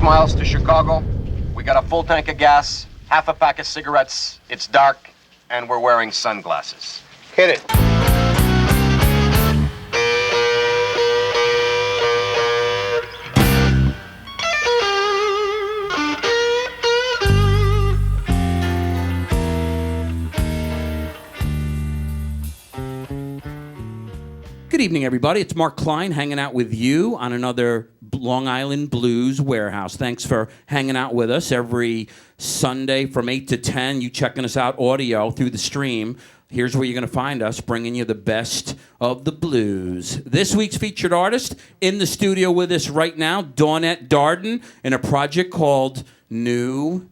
miles to Chicago. We got a full tank of gas, half a pack of cigarettes. It's dark, and we're wearing sunglasses. Hit it. Good evening, everybody. It's Mark Klein hanging out with you on another Long Island Blues Warehouse. Thanks for hanging out with us every Sunday from 8 to 10. You checking us out audio through the stream. Here's where you're going to find us, bringing you the best of the blues. This week's featured artist in the studio with us right now, DAWNETTE DARDEN, in a project called New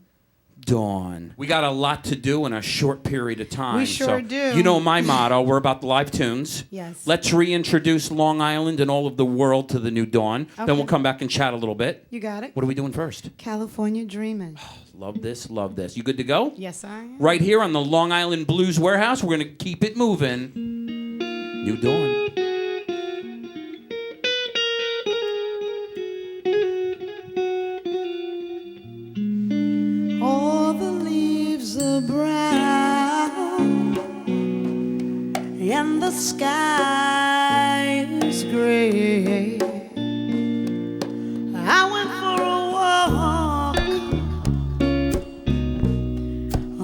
Dawn. We got a lot to do in a short period of time. We sure do. You know my motto. We're about the live tunes. Yes. Let's reintroduce Long Island and all of the world to the New Dawn. Okay. Then we'll come back and chat a little bit. You got it. What are we doing first? California Dreamin'. Love this, love this. You good to go? Yes, I am. Right here on the Long Island Blues Warehouse, we're going to keep it moving. New Dawn. All the leaves are brown and the sky is gray. I went for a walk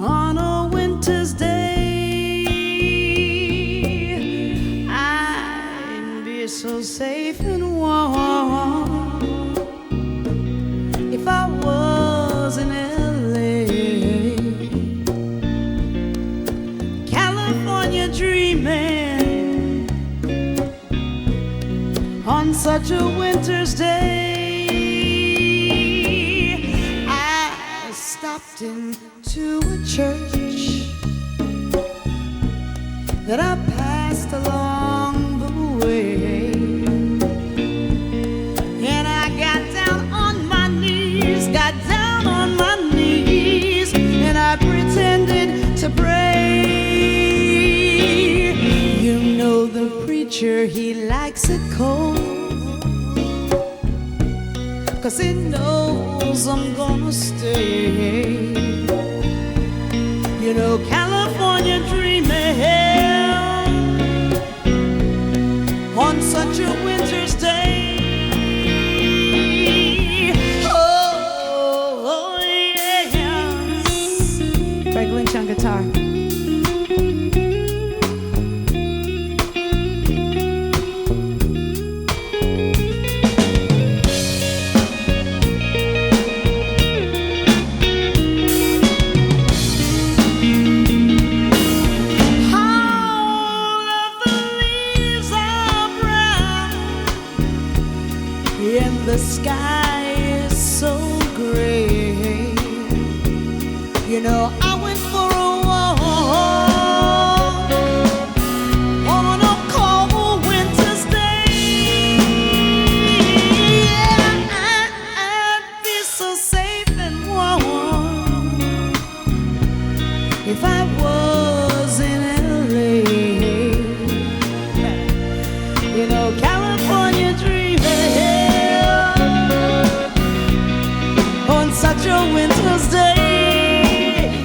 on a winter's day. I'd be so safe and warm if I was in LA. California dreaming on such a winter's day. I stopped into a church that I passed along the way, and I got down on my knees, and I pretended to pray. You know the preacher, he likes it cold, 'cause he knows I'm gonna stay. You know, California dreaming on such a winter's day. Oh, yes. Greg Lynch on guitar. The sky is so gray. You know, I went for a walk on a cold winter's day. Yeah, I'd be so safe and warm if I was in LA. You know, California dreaming on such a winter's day.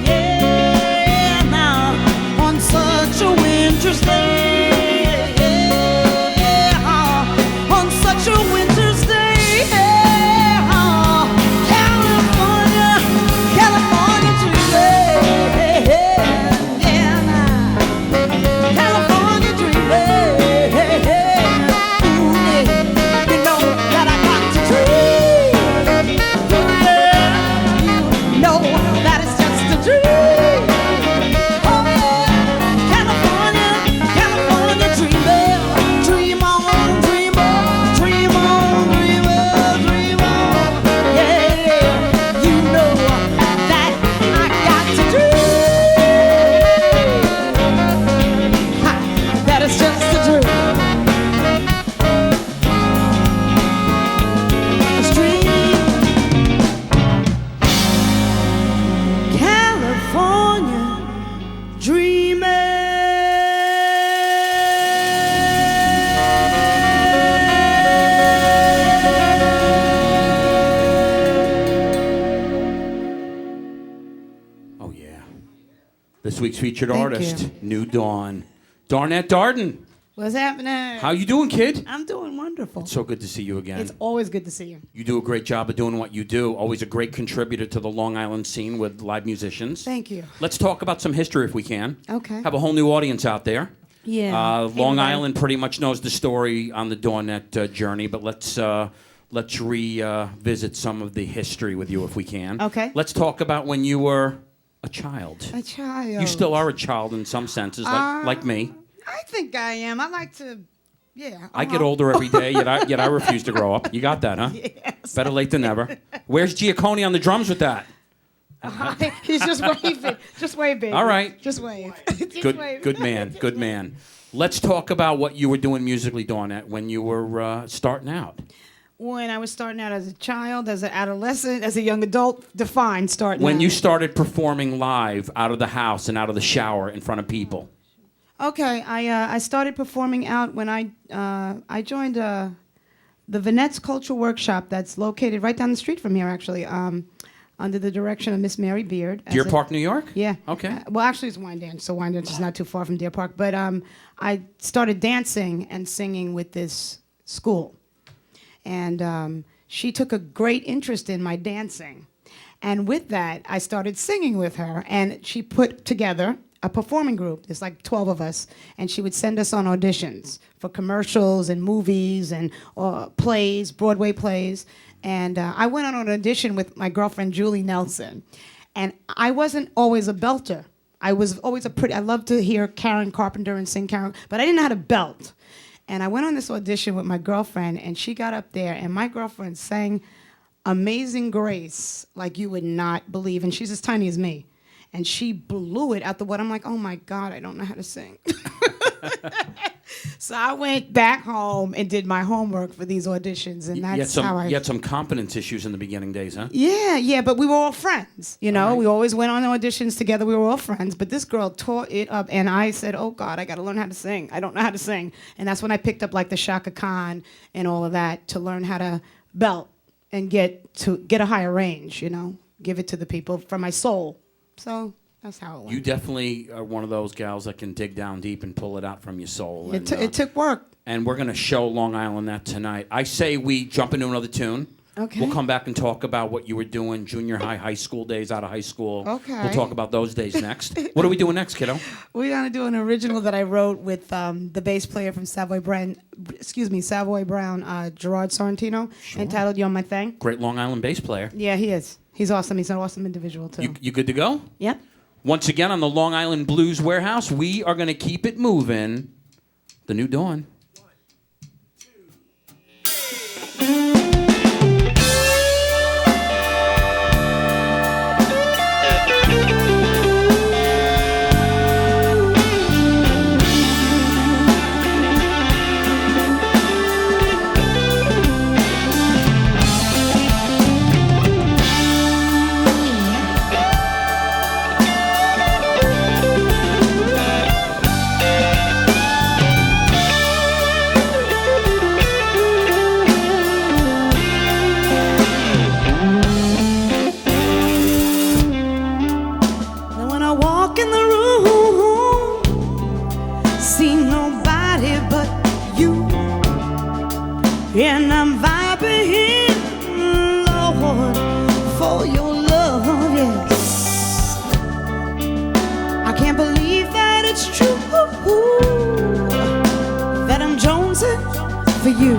Yeah, now on such a winter's day. Yeah, on such a winter's day. Yeah, California, California dreaming. Yeah, now California dreaming. Ooh, yeah, you know that I got to dream. Know that it's just a dream. Oh yeah, California, California dreaming. Dream on, dream on, dream on, dream on, dream on. Yeah, you know that I got to dream. Ha, that it's just a dream. It's dream. California dreaming. week's featured Thank artist, you. New Dawn. Darnette Darden. What's happening? How you doing, kid? I'm doing wonderful. So good to see you again. It's always good to see you. You do a great job of doing what you do. Always a great contributor to the Long Island scene with live musicians. Thank you. Let's talk about some history if we can. Okay. Have a whole new audience out there. Yeah. Long Everybody. Island pretty much knows the story on the Dawnette journey, but let's revisit some of the history with you if we can. Okay. Let's talk about when you were a child. A child. You still are a child in some senses, like me. I think I am. I like to, yeah. I get older every day, yet I refuse to grow up. You got that, huh? Yes. Better late than never. Where's Giacone on the drums with that? He's just waving. Just wave, baby. All right. Just wave. Just Good, wave. good man, good man. Let's talk about what you were doing musically, Dawnette, when you were starting out. When I was starting out as a child, as an adolescent, as a young adult, define starting When out. you started performing live out of the house and out of the shower in front of people. Okay, I started performing out when I joined the Vanette's Cultural Workshop that's located right down the street from here, actually, under the direction of Miss Mary Beard. Deer Park, New York? Yeah. Okay. Well, actually, it's Wyandanch, so Wyandanch is not too far from Deer Park. But I started dancing and singing with this school. And she took a great interest in my dancing. And with that, I started singing with her. And she put together a performing group. There's like 12 of us. And she would send us on auditions for commercials and movies and plays, Broadway plays. And I went on an audition with my girlfriend, Julie Nelson. And I wasn't always a belter. I was always I loved to hear Karen Carpenter and sing Karen, but I didn't know how to belt. And I went on this audition with my girlfriend, and she got up there, and my girlfriend sang Amazing Grace like you would not believe. And she's as tiny as me. And she blew it out the water. I'm like, oh, my God, I don't know how to sing. So I went back home and did my homework for these auditions, and that's how I... You had some competence issues in the beginning days, huh? Yeah, but we were all friends, you know? All right. We always went on auditions together. We were all friends. But this girl tore it up, and I said, oh, God, I got to learn how to sing. I don't know how to sing. And that's when I picked up, like, the Shaka Khan and all of that to learn how to belt and get a higher range, you know? Give it to the people from my soul. So that's how it went. You definitely are one of those gals that can dig down deep and pull it out from your soul. It took work. And we're going to show Long Island that tonight. I say we jump into another tune. Okay. We'll come back and talk about what you were doing, junior high, high school days, out of high school. Okay. We'll talk about those days next. What are we doing next, kiddo? We're gonna do an original that I wrote with the bass player from Savoy Brown, Gerard Sorrentino, entitled "You're My Thing." Great Long Island bass player. Yeah, he is. He's awesome. He's an awesome individual too. You good to go? Yep. Once again on the Long Island Blues Warehouse, we are going to keep it moving. The New Dawn. And when I walk in the room, see nobody but you, and I'm vibing, Lord, for your love, yes. I can't believe that it's true that I'm jonesing for you.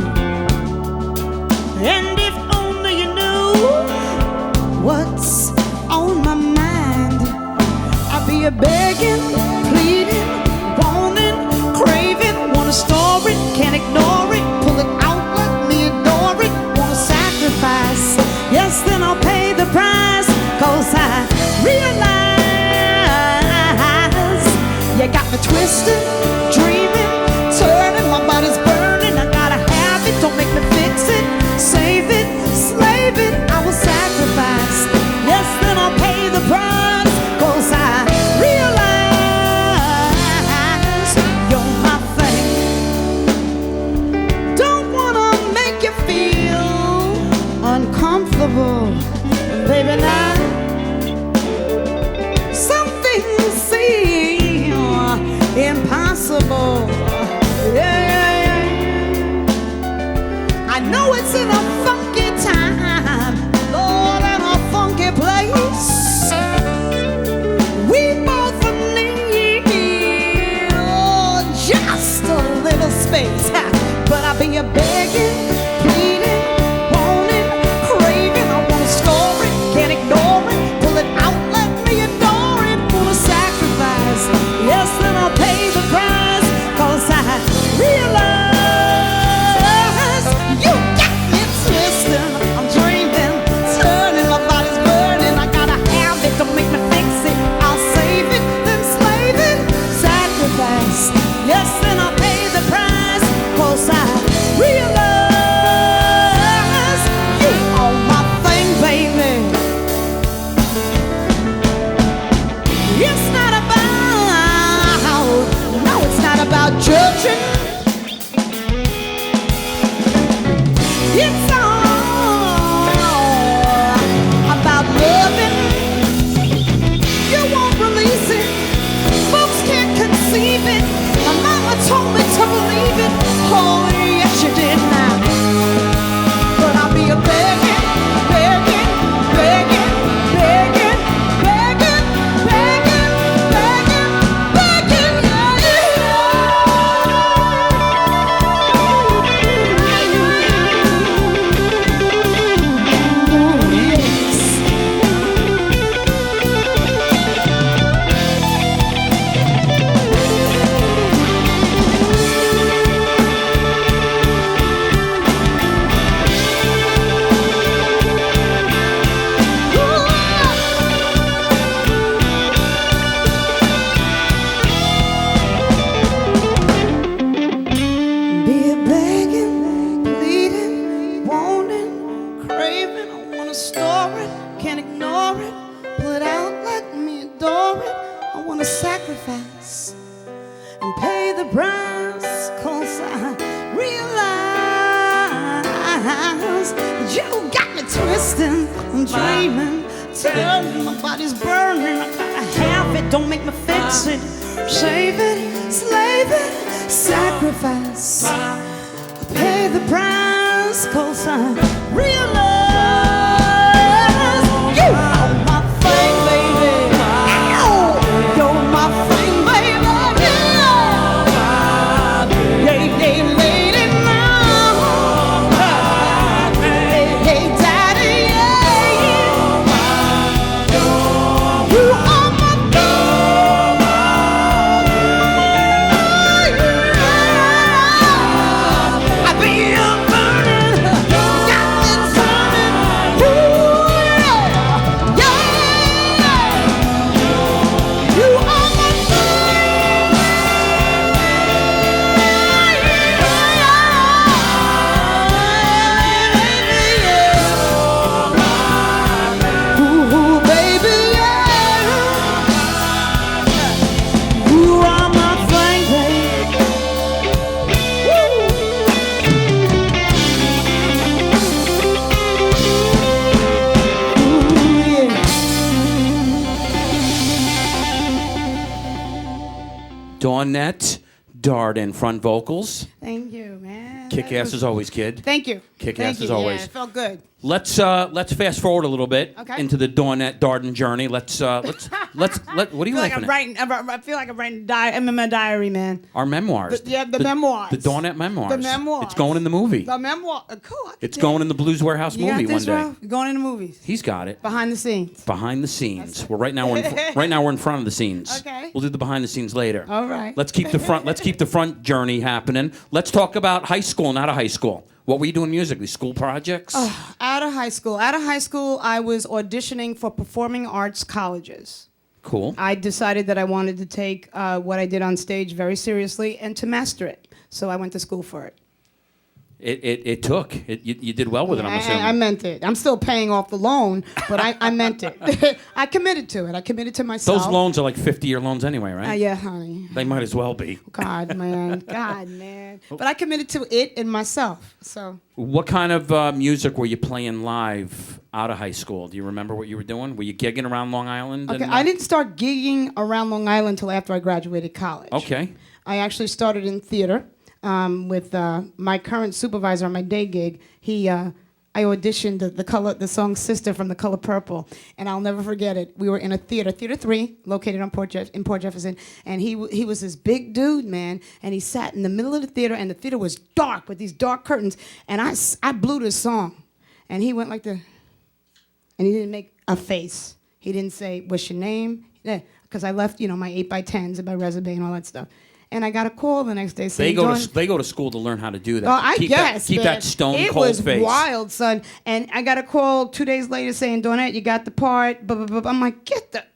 And if only you knew what's on my mind, I'd be a begging, pleading, wanting, craving, want a story, can't ignore it, pull it out, let me adore it, want to sacrifice, yes, then I'll pay the price, 'cause I realize you got me twisted, dreaming, turning, my body's burning, I gotta have it, don't make me fix it, save it, slave it, I will sacrifice, yes, then I'll pay the price, 'cause I realize you're my thing. Don't wanna make you feel uncomfortable, baby, now something seems face. But I be a begging, pleading, wanting, craving. I wanna store it, can't ignore it. Pull it out, let me adore it. Wanna sacrifice, yes, then I'll pay the price. 'Cause I realize you got me twisting. I'm dreaming, turning, my body's burning. I gotta have it, don't make me fix it. I'll save it, then slave it. Sacrifice, yes, then I'll pay the price. 'Cause I realize you are my thing, baby. It's not about, no, it's not about judging. It's all about loving. You won't release it. Folks can't conceive it. My mama told me to believe it. Oh, yes, you did now. But I'll be a begging, begging, begging, begging, begging, begging, begging, begging, be a begging, pleading, wanting, craving. I wanna store it, can't ignore it. Pull it out, let me adore it. I wanna sacrifice and pay the price. 'Cause I realize you got me twisting. I'm dreaming, turning, my body's burning. I gotta have it, don't make me fix it. Save it, slave it, sacrifice. Pay the price. 'Cause I realize you are my thing, baby. Ow, you're my thing, baby. Yeah, yeah, lady, now. Hey, hey, daddy, yeah, yeah. You are my I be a burning, got me turning. Ooh, yeah, yeah. You are my ooh, baby, yeah. You are my thing, baby. Dawnette, Darden, front vocals. Thank you, man. Kick ass as always, kid. Thank you. Kick Thank ass you. as always. Yeah, it felt good. Let's fast forward a little bit Okay. into the Dawnette Darden journey. Let's what are you I feel like laughing I'm at? writing. I feel like I'm writing. I'm in my diary, man. Our memoirs. The memoirs. The Dawnette memoirs. The memoirs. It's going in the movie. The memoir. Cool. I can It's dig going it. in the Blues Warehouse You movie got this, one day. bro? Going in the movies. He's got it. Behind the scenes. Behind the scenes. Well, right now we're in front of the scenes. Okay. We'll do the behind the scenes later. All right. Let's keep the front. Let's keep the front journey happening. Let's talk about high school and out of high school. What were you doing musically? School projects? Out of high school. I was auditioning for performing arts colleges. Cool. I decided that I wanted to take what I did on stage very seriously and to master it. So I went to school for it. It took. You did well with it, I'm assuming. I meant it. I'm still paying off the loan, but I meant it. I committed to it. I committed to myself. Those loans are like 50-year loans anyway, right? Yeah, honey. They might as well be. God, man. God, man. But I committed to it and myself. So. What kind of music were you playing live out of high school? Do you remember what you were doing? Were you gigging around Long Island? Okay, and, I didn't start gigging around Long Island until after I graduated college. Okay. I actually started in theater with my current supervisor on my day gig. He I auditioned the song "Sister" from The Color Purple, and I'll never forget it. We were in a theater, Theater 3, located on in Port Jefferson, and he was this big dude, man, and he sat in the middle of the theater, and the theater was dark with these dark curtains, and I blew this song, and he went like the, and he didn't make a face. He didn't say, "What's your name?" Because I left, my 8x10s and my resume and all that stuff. And I got a call the next day saying, they go to school to learn how to do that. Oh, I guess, keep man. that stone it cold was face. wild, son. And I got a call 2 days later saying, "Dawnette, you got the part." Blah, blah, blah. I'm like, get out of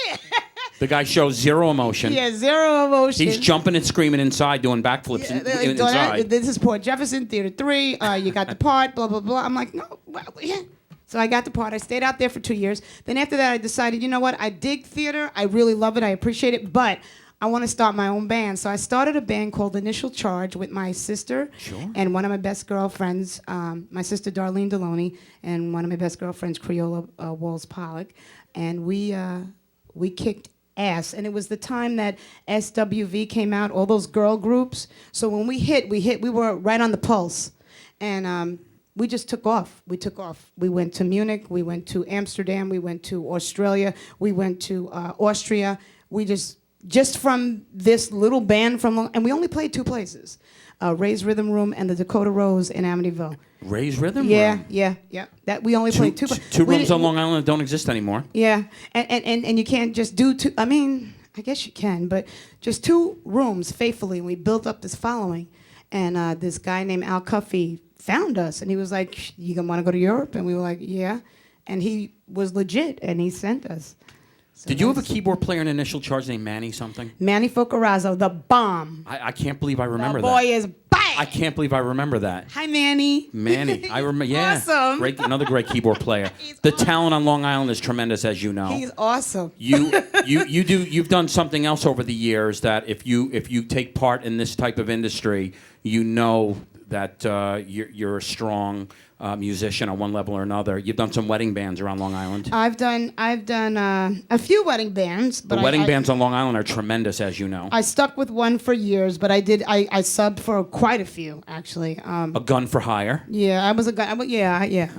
here. The guy shows zero emotion. Yeah, zero emotion. He's jumping and screaming inside, doing backflips inside. This is Port Jefferson, Theater 3. You got the part, blah, blah, blah. I'm like, no, well, yeah. So I got the part. I stayed out there for 2 years. Then after that, I decided, you know what? I dig theater. I really love it. I appreciate it. But I want to start my own band. So I started a band called Initial Charge with my sister and one of my best girlfriends, my sister Darlene Deloney, and one of my best girlfriends, Creola Walls Pollock. And we kicked ass. And it was the time that SWV came out, all those girl groups. So when we were right on the pulse. And we just took off. We took off. We went to Munich. We went to Amsterdam. We went to Australia. We went to Austria. We just from this little band and we only played 2 places, Ray's Rhythm Room and the Dakota Rose in Amityville. Ray's Rhythm Room? Yeah. That we only played 2 Two rooms on Long Island that don't exist anymore. Yeah, and you can't just do 2. I mean, I guess you can, but just 2 rooms faithfully. And we built up this following, and this guy named Al Cuffey found us, and he was like, "You want to go to Europe?" And we were like, "Yeah," and he was legit, and he sent us. So Did you have a keyboard player in Initial Charge named Manny something? Manny Focarazzo, the bomb. I can't believe I remember the that. boy is back. I can't believe I remember that. Hi, Manny. Manny, I remember. Yeah, Awesome. Another great keyboard player. The talent on Long Island is tremendous, as you know. He's awesome. You've done something else over the years that if you take part in this type of industry, you know that you're a strong musician on one level or another. You've done some wedding bands around Long Island. I've done a few wedding bands, but the wedding bands on Long Island are tremendous, as you know. I stuck with one for years, but I subbed for quite a few actually. A gun for hire. Yeah, I was a gun. I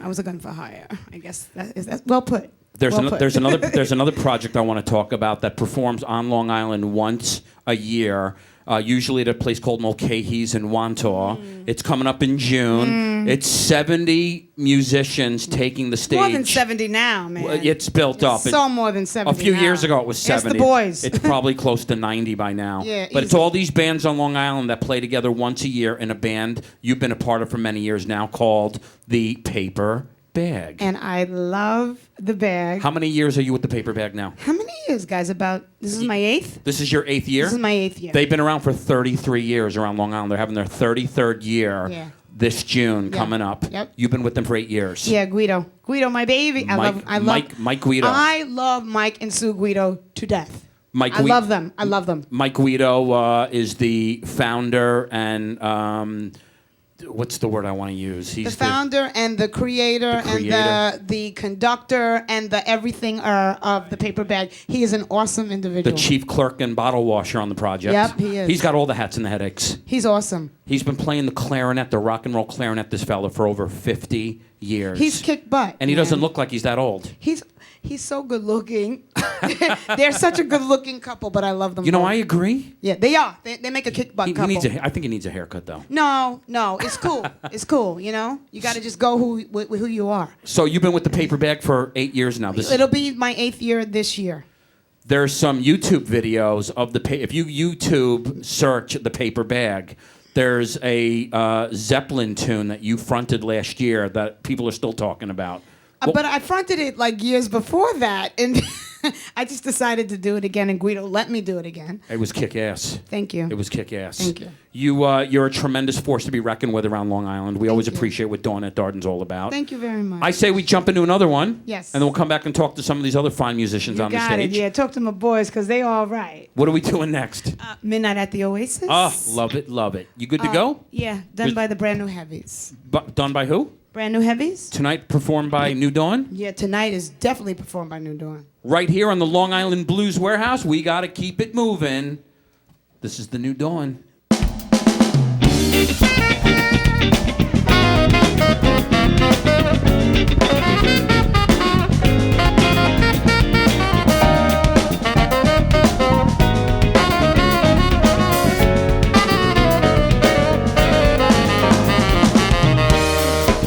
was a gun for hire. I guess that's well put. There's another project I want to talk about that performs on Long Island once a year. Usually at a place called Mulcahy's in Wantaw. It's coming up in June. It's 70 musicians taking the stage. More than 70 now, man. Well, it's built up. So more than 70 A few now. years ago it was 70. It's the boys. It's probably close to 90 by now. Yeah, but it's easy. all these bands on Long Island that play together once a year in a band you've been a part of for many years now called the Paper Bag. And I love the bag. How many years are you with the Paper Bag now? How many years, guys? This is my 8th? This is your 8th year? This is my 8th year. They've been around for 33 years around Long Island. They're having their 33rd year this June coming up. Yep. You've been with them for 8 years. Yeah, Guido, my baby. Mike Guido. I love Mike and Sue Guido to death. I love them. Mike Guido is the founder and what's the word I want to use? He's the founder and the creator and the conductor and the everything of the Paper Bag. He is an awesome individual. The chief clerk and bottle washer on the project. Yep, he is. He's got all the hats and the headaches. He's awesome. He's been playing the clarinet, the rock and roll clarinet, this fella, for over 50 years. He's kicked butt. And he doesn't look like he's that old. He's so good looking. They're such a good looking couple, but I love them. You know, both. I agree. Yeah, they are. They make a kick butt couple. I think he needs a haircut, though. No, it's cool. It's cool. You know, you got to just go with who you are. So you've been with the Paper Bag for 8 years now. It'll be my 8th year this year. There's some YouTube videos of if you YouTube search the Paper Bag, there's a Zeppelin tune that you fronted last year that people are still talking about. But I fronted it like years before that, and I just decided to do it again, and Guido let me do it again. It was kick-ass. Thank you. It was kick-ass. Thank you. You're a tremendous force to be reckoned with around Long Island. We always appreciate what Dawnette Darden's all about. Thank you very much. I say we jump into another one. Yes. And then we'll come back and talk to some of these other fine musicians on the got stage. it. Yeah, talk to my boys, because they all right. What are we doing next? Midnight at the Oasis. Oh, love it, love it. You good to go? Yeah, done by the Brand New Heavies. Done by who? Brand New Heavies. Tonight performed by New Dawn? Yeah, tonight is definitely performed by New Dawn. Right here on the Long Island Blues Warehouse, we got to keep it moving. This is the New Dawn.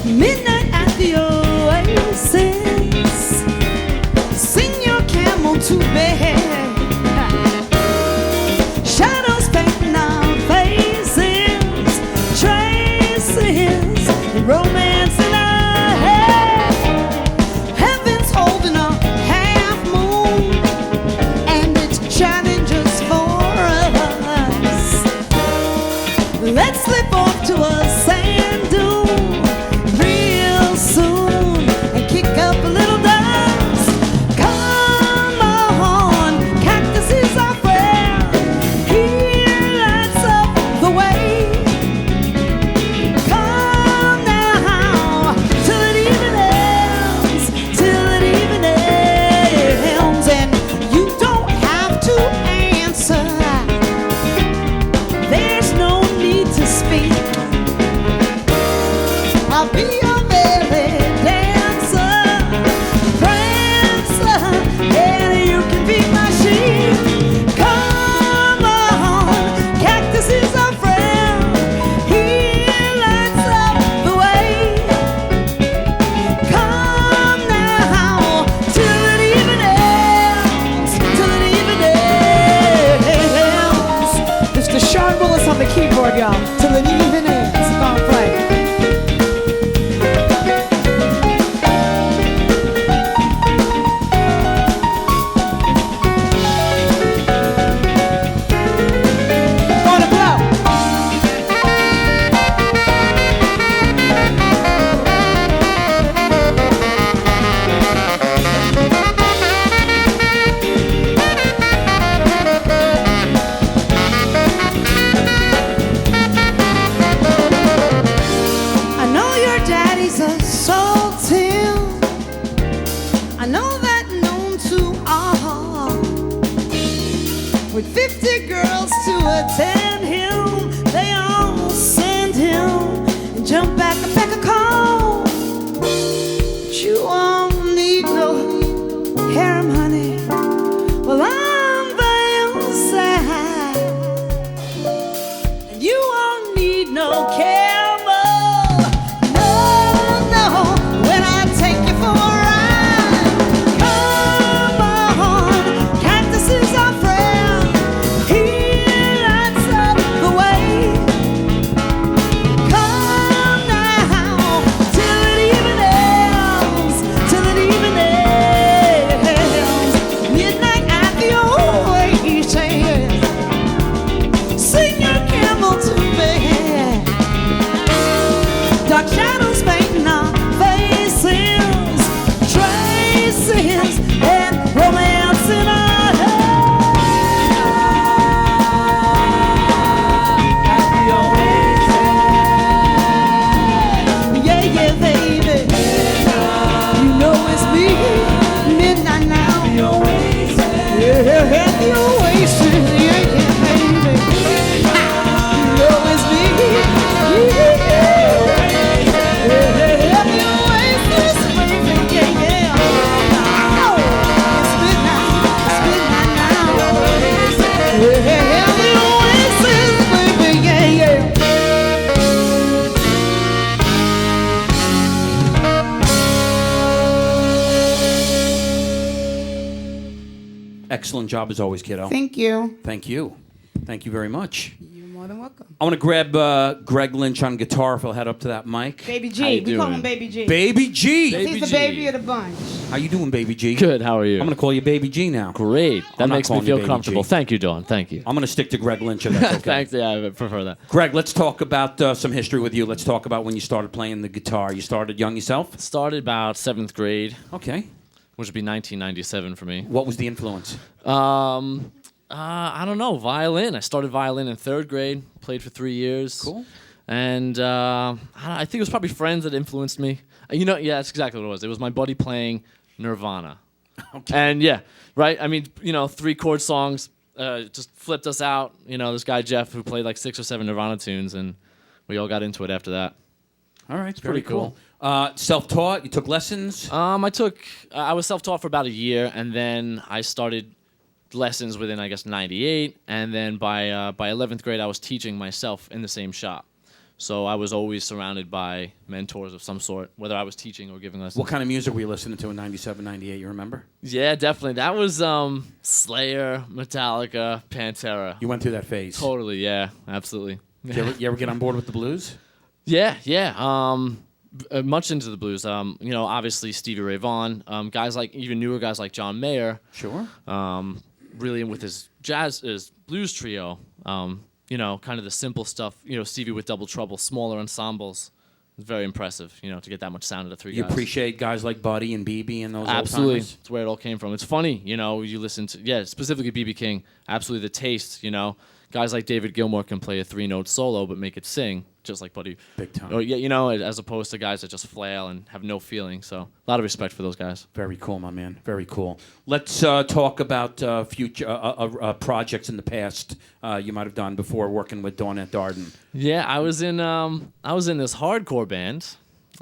Midnight at the oasis. Sing your camel to bed. Shadows painting our faces. Traces and romance in our head. Heaven's holding a half moon, and it's shining just for us. Let's slip off to a sand dune real soon and kick up a little dust. Come on, cactus is our friend. He lights up the way. Come now, till it even ends, till it even ends, and you don't have to answer. There's no need to speak. I'll be your belly dancer, prancer, and you can be my sheep. Come on, cactus is our friend. He lights up the way. Come now, till it even ends, till it even ends. Mr. Sean Willis on the keyboard, y'all. Till it even ends. Come on, play. Gonna blow. I know your daddy's a sultan. I know that known to all. With 50 girls to attend him, they all send him and jump back and back a call. But you won't need no harem, honey. Well, I'm by your side, and you won't need no camel. No, no, when I take you for a ride. Come on, cactus is our friend. He lights up the way. Come now, till it even ends, till it even ends. Midnight at the oasis. Sing your camel to bed. Dark shadows painting our faces. Traces and romance in our head. At the oasis. Yeah, yeah, baby. You know it's me. Midnight now. Yeah, at the oasis. Yeah, yeah, baby. You know it's me. Yeah, yeah. At the oasis, baby. Yeah, yeah. Oh, it's midnight. It's midnight now. Yeah, at the oasis, baby. Yeah, yeah. Excellent job as always, kiddo. Thank you. Thank you. Thank you very much. You're more than welcome. I want to grab Greg Lynch on guitar if he'll head up to that mic. Baby How G. you We call doing? him Baby G. Baby G. Baby He's the G. baby of the bunch. How you doing, Baby G? Good. How are you? I'm going to call you Baby G now. Great. That I'm not makes me calling you feel Baby comfortable. G. Thank you, Dawn. Thank you. I'm going to stick to Greg Lynch if that's okay. Thanks. Yeah, I prefer that. Greg, let's talk about some history with you. Let's talk about when you started playing the guitar. You started young yourself? Started about 7th grade, Okay. which would be 1997 for me. What was the influence? I don't know. Violin. I started violin in 3rd grade. Played for 3 years. Cool. And I think it was probably friends that influenced me. Yeah, that's exactly what it was. It was my buddy playing Nirvana. Okay. And yeah, right? I mean, 3-chord songs just flipped us out. This guy Jeff who played like 6 or 7 Nirvana tunes, and we all got into it after that. All right, it's very pretty cool. Self-taught. You took lessons. I was self-taught for about a year, and then I started lessons within, I guess, 98, and then by 11th grade, I was teaching myself in the same shop. So I was always surrounded by mentors of some sort, whether I was teaching or giving lessons. What kind of music were you listening to in 97, 98? You remember? Yeah, definitely. That was Slayer, Metallica, Pantera. You went through that phase. Totally, yeah, absolutely. You ever get on board with the blues? Yeah. Much into the blues. Obviously Stevie Ray Vaughan, guys like even newer guys like John Mayer. Sure. Really with his blues trio. Kind of the simple stuff. Stevie with Double Trouble, smaller ensembles. Very impressive. To get that much sound out of three You guys. appreciate guys like Buddy and BB and those Absolutely. old timers? That's where it all came from. It's funny, you listen to, specifically BB King. Absolutely the taste, Guys like David Gilmour can play a 3-note solo but make it sing, just like Buddy. Big time. Or, as opposed to guys that just flail and have no feeling. So a lot of respect for those guys. Very cool, my man. Very cool. Let's talk about future projects in the past you might have done before working with Dawnette Darden. Yeah, I was in this hardcore band,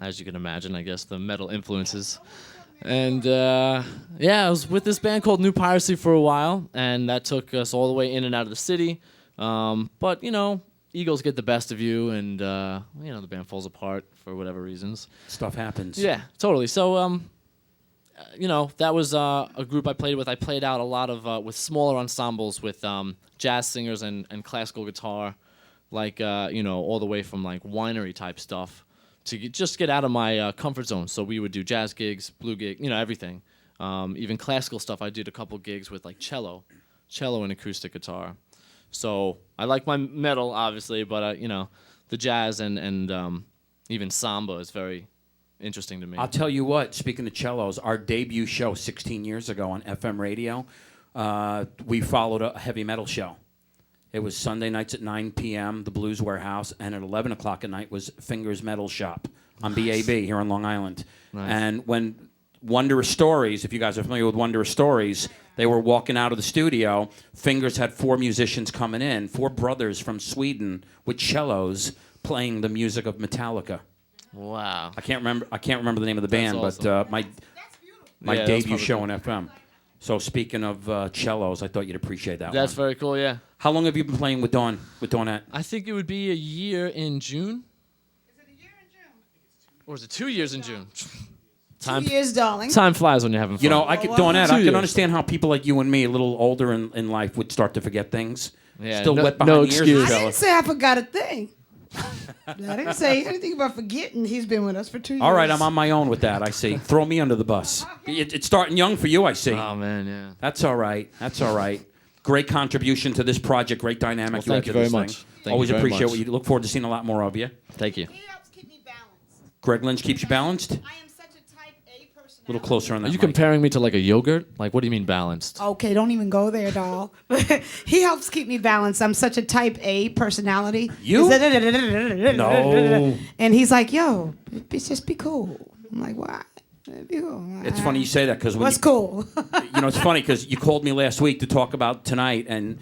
as you can imagine. I guess the metal influences. And I was with this band called New Piracy for a while, and that took us all the way in and out of the city. But egos get the best of you, and the band falls apart for whatever reasons. Stuff happens. Yeah, totally. So that was a group I played with. I played out a lot of with smaller ensembles with jazz singers and classical guitar, like all the way from like winery type stuff to just get out of my comfort zone. So we would do jazz gigs, blue gig, everything. Even classical stuff. I did a couple gigs with like cello and acoustic guitar. So I like my metal, obviously, but the jazz and even samba is very interesting to me. I'll tell you what, speaking of cellos, our debut show 16 years ago on FM radio, we followed a heavy metal show. It was Sunday nights at 9 p.m., the Blues Warehouse, and at 11 o'clock at night was Fingers Metal Shop on BAB here on Long Island. Nice. And when Wondrous Stories, if you guys are familiar with Wondrous Stories, they were walking out of the studio. Fingers had 4 musicians coming in, 4 brothers from Sweden with cellos playing the music of Metallica. Wow. I can't remember the name of the band, awesome. but my Yeah, that's debut probably show cool. on FM. So speaking of cellos, I thought you'd appreciate that That's one. very cool, yeah. How long have you been playing with Dawnette? I think it would be a year in June. Is it a year in June? Or is it 2 years in June? 2 years, darling. Time flies when you're having fun. You know, Dawnette, 2 I can years. understand how people like you and me, a little older in life, would start to forget things. Yeah, Still no- wet no behind the ears, excuse. I fella. didn't say I forgot a thing. I didn't say anything about forgetting. He's been with us for 2 years. All right, I'm on my own with that, I see. Throw me under the bus. It's starting young for you, I see. Oh, man, yeah. That's all right. That's all right. Great contribution to this project. Great dynamic. Well, thank had you to very this much. thing. Thank Always you very appreciate much. what you look forward to seeing a lot more of you. Thank you. He helps keep me balanced. Greg Lynch keeps you balanced. I am such a type A personality. A little closer on that Are you mic. comparing me to like a yogurt? Like, what do you mean balanced? Okay, don't even go there, doll. He helps keep me balanced. I'm such a type A personality. You? No. No. And he's like, yo, just be cool. I'm like, what? Be cool. It's funny you say that because What's cool? it's funny because you called me last week to talk about tonight, and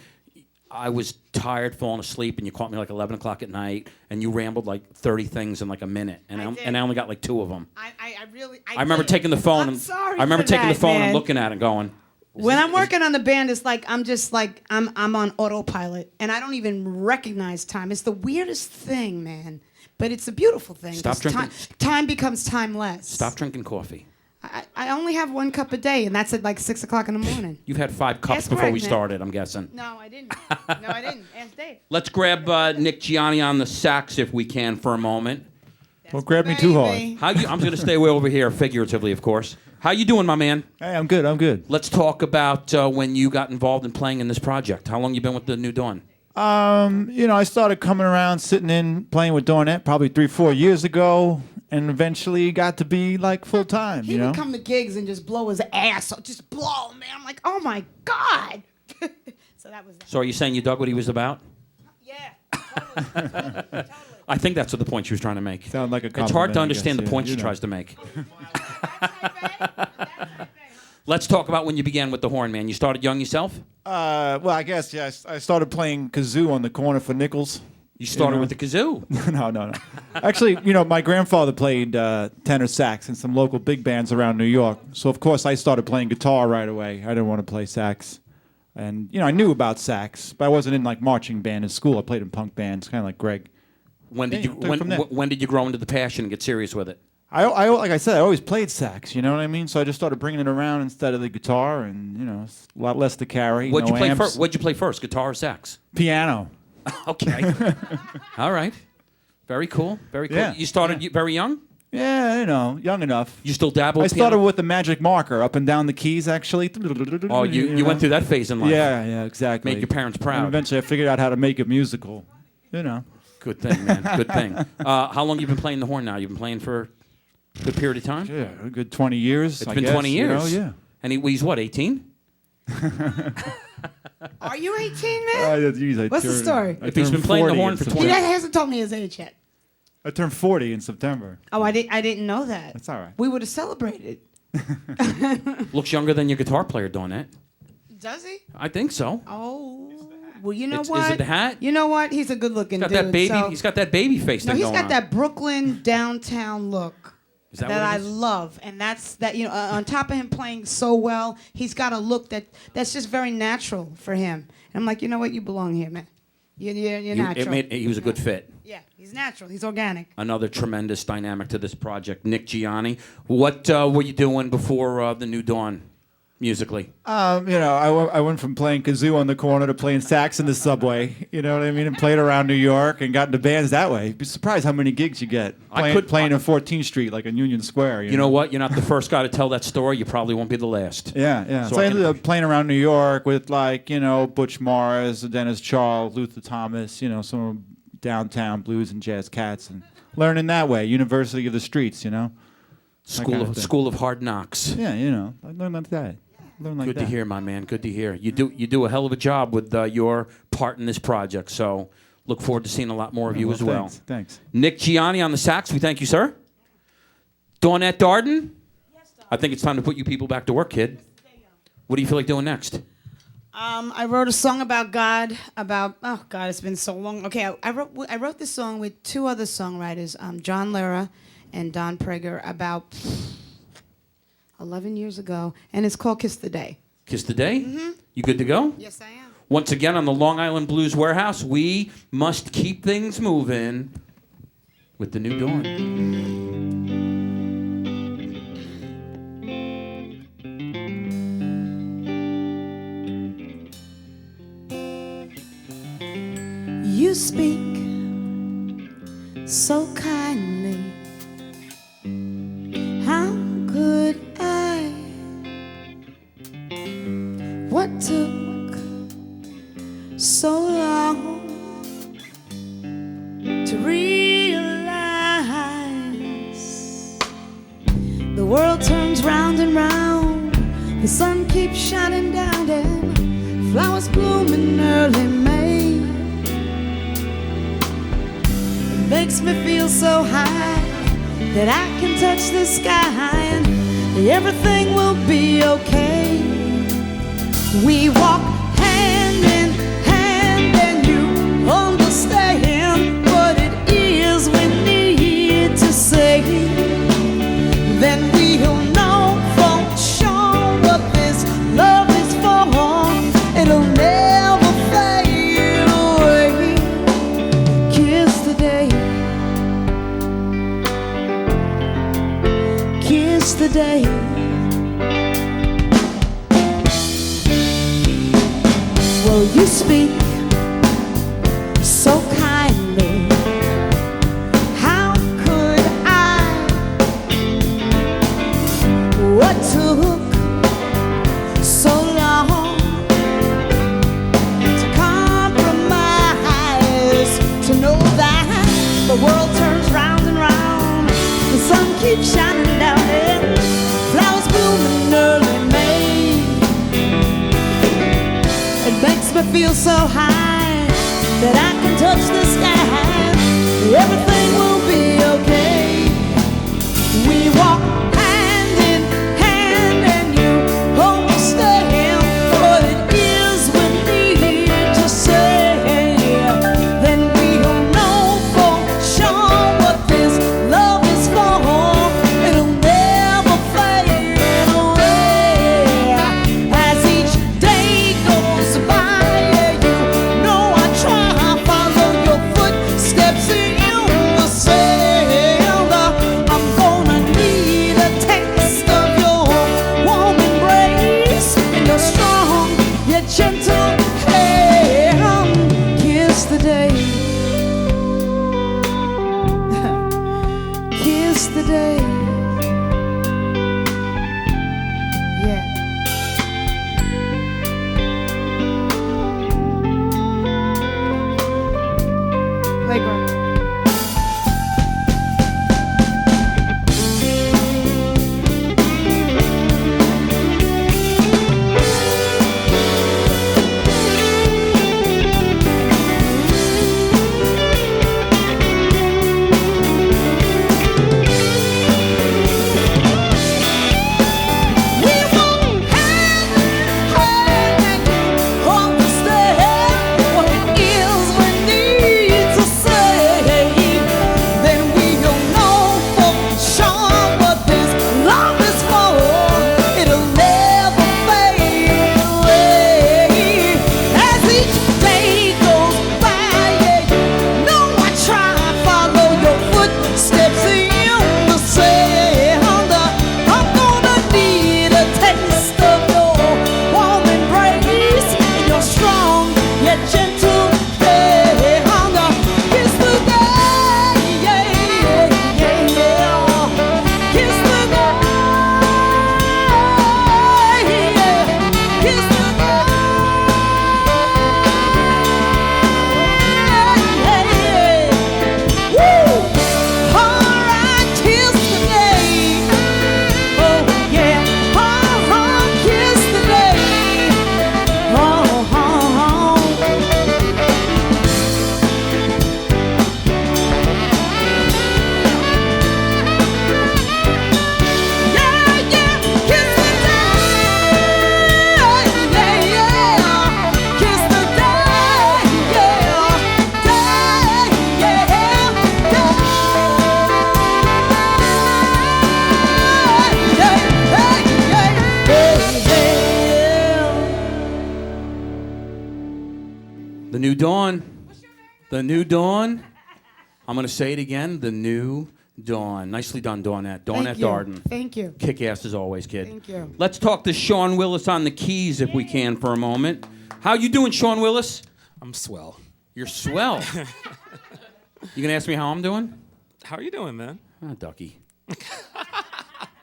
I was tired, falling asleep, and you called me like 11 o'clock at night, and you rambled like 30 things in like a minute, and I did. I only got like 2 of them. I really. I remember did. taking the phone. I'm sorry I remember for taking the that, phone man. and looking at it and going, When I'm working on the band, it's like I'm just like I'm on autopilot, and I don't even recognize time. It's the weirdest thing, man. But it's a beautiful thing. Stop 'cause drinking. Time becomes timeless. stop drinking coffee. I only have 1 cup a day, and that's at like 6 o'clock in the morning. You've had 5 cups That's before we correct, man. started, I'm guessing. No, I didn't. No, I didn't. Ask Dave. Let's grab Nick Gianni on the sax if we can for a moment. Don't grab me too hard. Baby. I'm going to stay way over here, figuratively, of course. How you doing, my man? Hey, I'm good. I'm good. Let's talk about when you got involved in playing in this project. How long you been with the New Dawn? I started coming around, sitting in, playing with Dawnette probably 3-4 years ago, and eventually got to be like full time. He would come to gigs and just blow his ass. Just blow, man. I'm like, oh my God. So that was that. So are you saying you dug what he was about? Yeah. Totally. I think that's what the point she was trying to make. Sound like a It's hard compliment, to I understand guess, the yeah, point you she know. tries to make. That's type A. That's type A. Let's talk about when you began with the horn, man. You started young yourself? Well, I guess, yeah. I started playing kazoo on the corner for nickels You started know? with the kazoo. No. Actually, my grandfather played tenor sax in some local big bands around New York. So, of course, I started playing guitar right away. I didn't want to play sax. And, I knew about sax, but I wasn't in, like, marching band in school. I played in punk bands, kind of like Greg. When did Yeah, you took it from there. when did you grow into the passion and get serious with it? I like I said, I always played sax, you know what I mean? So I just started bringing it around instead of the guitar, and, it's a lot less to carry. What'd no you play amps. first? What'd you play first, guitar or sax? Piano. Okay. All right. Very cool. Very cool. Yeah. You started very young? Yeah, young enough. You still dabble I with started piano? with the magic marker, up and down the keys, actually. Oh, you went through that phase in life. Yeah, exactly. Made your parents proud. And eventually I figured out how to make it musical, Good thing, man. Good thing. How long you been playing the horn now? You've been playing for a good period of time? Yeah, a good 20 years, It's I been guess, 20 years. Yeah. And he's what, 18? Are you 18, man? Geez, What's the story? If he's been playing the horn for 20 He hasn't told me his age yet. I turned 40 in September. Oh, I didn't know that. That's all right. We would have celebrated. Looks younger than your guitar player, Dawnette. Does he? I think so. Oh. Well, you know Is what? it the hat? You know what? He's a good-looking Got dude. that baby. so- He's got that baby face No, thing he's going got on. that Brooklyn downtown look Is that that what it I is? love, and that's that. On top of him playing so well, he's got a look that's just very natural for him. And I'm like, you know what? You belong here, man. You're natural. He was a good fit. Yeah, he's natural. He's organic. Another tremendous dynamic to this project. Nick Gianni, what were you doing before the New Dawn, musically? I went from playing kazoo on the corner to playing sax in the subway, you know what I mean, and played around New York and got into bands that way. You'd be surprised how many gigs you get playing on 14th Street, like in Union Square. You know what? You're not the first guy to tell that story. You probably won't be the last. Yeah. So So I I ended can- up playing around New York with Butch Morris, Dennis Charles, Luther Thomas, some downtown blues and jazz cats, and learning that way. University of the Streets, kind of thing. School of Hard Knocks. Yeah, I learned like that. Good to hear, my man. Good to hear. You do a hell of a job with your part in this project. So look forward to seeing a lot more of you as well. Thanks. Nick Gianni on the sax. We thank you, sir. Dawnette Darden. I think it's time to put you people back to work, kid. What do you feel like doing next? I wrote a song about God. Oh God, it's been so long. Okay, I wrote this song with two other songwriters, John Lehrer and Don Prager, about 11 years ago, and it's called "Kiss the Day." Kiss the Day? You good to go? Yes, I am. Once again on the Long Island Blues Warehouse, we must keep things moving with the New Dawn. You speak so kindly. How could I? What took so long to realize? The world turns round and round. The sun keeps shining down and flowers bloom in early May. Makes me feel so high that I can touch the sky and everything will be okay. We walk hand in hand and you understand what it is we need to say. Then we'll know for sure what this love is for. It'll never fade away. Kiss the day. Kiss the day. Well, you speak so kindly. How could I? What took so long to compromise? To know that the world turns round and round, the sun keeps shining down and flowers bloom in early May. It makes me feel so high that I can touch the sky. Everything will be okay. We walk hand in hand and you understand what it is we need to say. Then we'll day. Kiss the day. Yeah. Playground. The New Dawn. The New Dawn. I'm going to say it again. The New Dawn. Nicely done, Dawnette. Dawnette Darden. Thank you. Kick ass as always, kid. Thank you. Let's talk to Sean Willis on the keys if we can for a moment. How you doing, Sean Willis? I'm swell. You're swell. You gonna ask me how I'm doing? How are you doing, man? Ah, Ducky.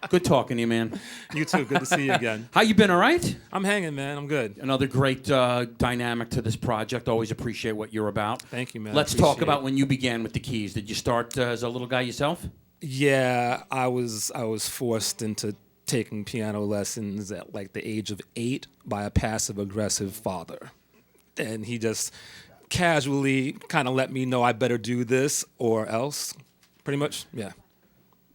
Good talking to you, man. You too. Good to see you again. How you been, all right? I'm hanging, man. I'm good. Another great dynamic to this project. Always appreciate what you're about. Thank you, man. Let's talk about when you began with the keys. Did you start as a little guy yourself? Yeah, I was forced into taking piano lessons at like the age of 8 by a passive-aggressive father. And he just casually kind of let me know I better do this or else. Pretty much, yeah.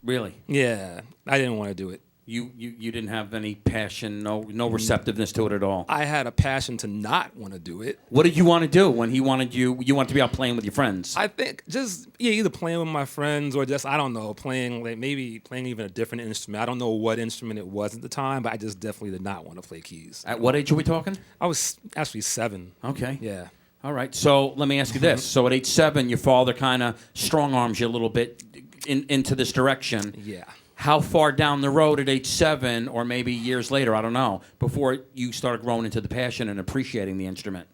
Really? Yeah, I didn't want to do it. You didn't have any passion, no receptiveness to it at all? I had a passion to not want to do it. What did you want to do when he wanted you wanted to be out playing with your friends? I think just, yeah, either playing with my friends or just, I don't know, playing, like maybe playing even a different instrument. I don't know what instrument it was at the time, but I just definitely did not want to play keys. At what age are we talking? I was actually 7. Okay. Yeah. All right. So let me ask you this. So at age 7, your father kind of strong-arms you a little bit into this direction. Yeah. How far down the road at age 7, or maybe years later, I don't know, before you started growing into the passion and appreciating the instrument?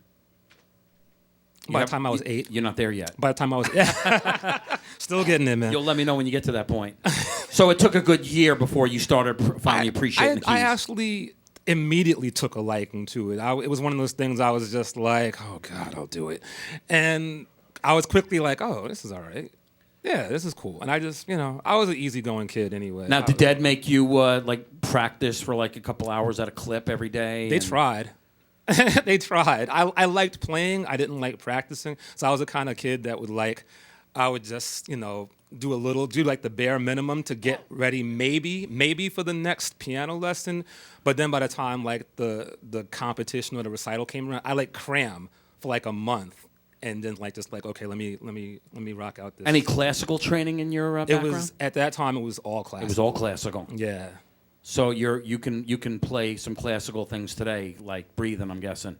By the time I was 8. You're not there yet. By the time I was, yeah. Still getting it, man. You'll let me know when you get to that point. So it took a good year before you started finally appreciating the keys. I actually immediately took a liking to it. It was one of those things I was just like, oh, God, I'll do it. And I was quickly like, oh, this is all right. Yeah, this is cool. And I just, I was an easygoing kid anyway. Now, did Dad make you, practice for, a couple hours at a clip every day? They tried. They tried. I liked playing. I didn't like practicing. So I was the kind of kid that would, I would just, do the bare minimum to get ready maybe for the next piano lesson. But then by the time, the competition or the recital came around, I, cram for, a month. And then okay, let me rock out this. Any classical training in your background? It was at that time. It was all classical. It was all classical. Yeah. So you can play some classical things today, like breathing. I'm guessing.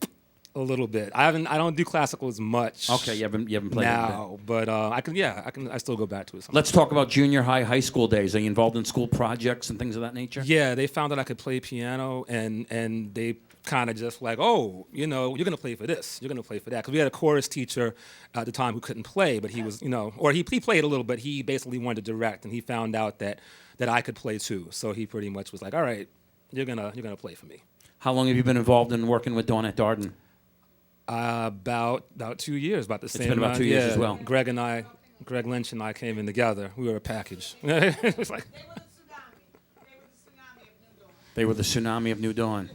A little bit. I don't do classical as much. Okay, you haven't played now, but I can. I still go back to it. Sometimes. Let's talk about junior high school days. Are you involved in school projects and things of that nature? Yeah, they found that I could play piano, and they kind of just like, oh, you know, you're going to play for this, you're going to play for that. Because we had a chorus teacher at the time who couldn't play, but he was, you know, or he played a little, but he basically wanted to direct, and he found out that I could play too. So he pretty much was like, all right, you're gonna play for me. How long have you been involved in working with Dawn at Darden? About 2 years, about the same. It's been about 2 years as well. Greg Lynch and I came in together. We were a package. It was like They were the tsunami of New Dawn.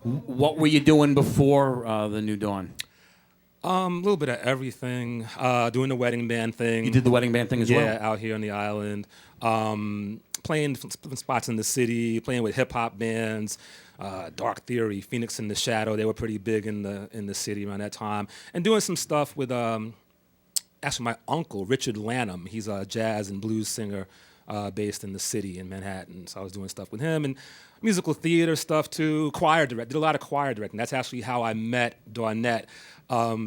What were you doing before the New Dawn? a little bit of everything. Doing the wedding band thing. You did the wedding band thing as well? Yeah, out here on the island. Playing different spots in the city. Playing with hip hop bands. Dark Theory, Phoenix in the Shadow. They were pretty big in the city around that time. And doing some stuff with actually my uncle Richard Lanham. He's a jazz and blues singer based in the city in Manhattan. So I was doing stuff with him and musical theater stuff too. Choir direct. Did a lot of choir directing. That's actually how I met Dawnette.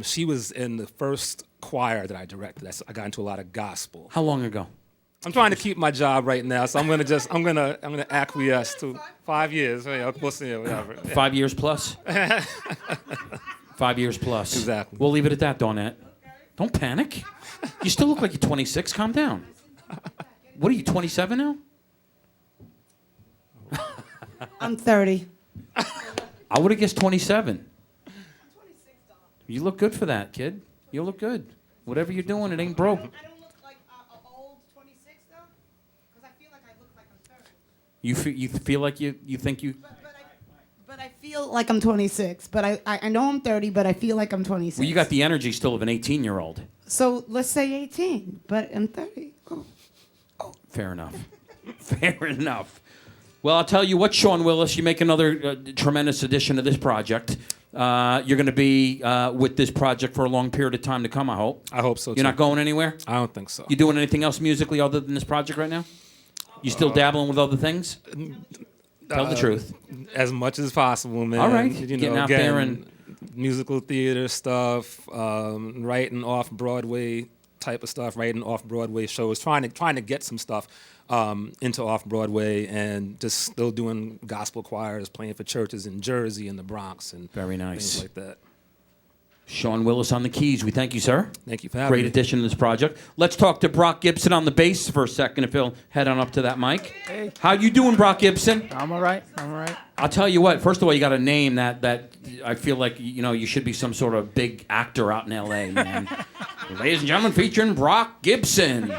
She was in the first choir that I directed. I got into a lot of gospel. How long ago? I'm trying to keep my job right now, so I'm gonna acquiesce to 5 years. We'll see, whatever. 5 years plus? 5 years plus. Exactly. We'll leave it at that, Dawnette. Don't panic. You still look like you're 26. Calm down. What are you, 27 now? I'm 30. I would have guessed 27. You look good for that, kid. You look good. Whatever you're doing, it ain't broke. I don't look like an old 26 though, because I feel like I look like I'm 30. You feel like you think you... But I feel like I'm 26. But I know I'm 30, but I feel like I'm 26. Well, you got the energy still of an 18-year-old. So let's say 18, but I'm 30. Oh. Fair enough. Fair enough. Well, I'll tell you what, Sean Willis, you make another tremendous addition to this project. You're going to be with this project for a long period of time to come, I hope. I hope so, too. You're not going anywhere? I don't think so. You doing anything else musically other than this project right now? You still dabbling with other things? Tell the truth. As much as possible, man. All right. You Getting know, out again, there and... musical theater stuff, writing off-Broadway type of stuff, writing off-Broadway shows, trying to get some stuff into off-Broadway, and just still doing gospel choirs, playing for churches in Jersey and the Bronx and Very nice. things like that. Sean Willis on the keys. We thank you, sir. Thank you for having Great me. addition to this project. Let's talk to Brock Gibson on the bass for a second, if he'll head on up to that mic. Hey. How you doing, Brock Gibson? I'm all right. I'm all right. I'll tell you what. First of all, you got a name that I feel like you should be some sort of big actor out in L.A., man. Ladies and gentlemen, featuring Brock Gibson.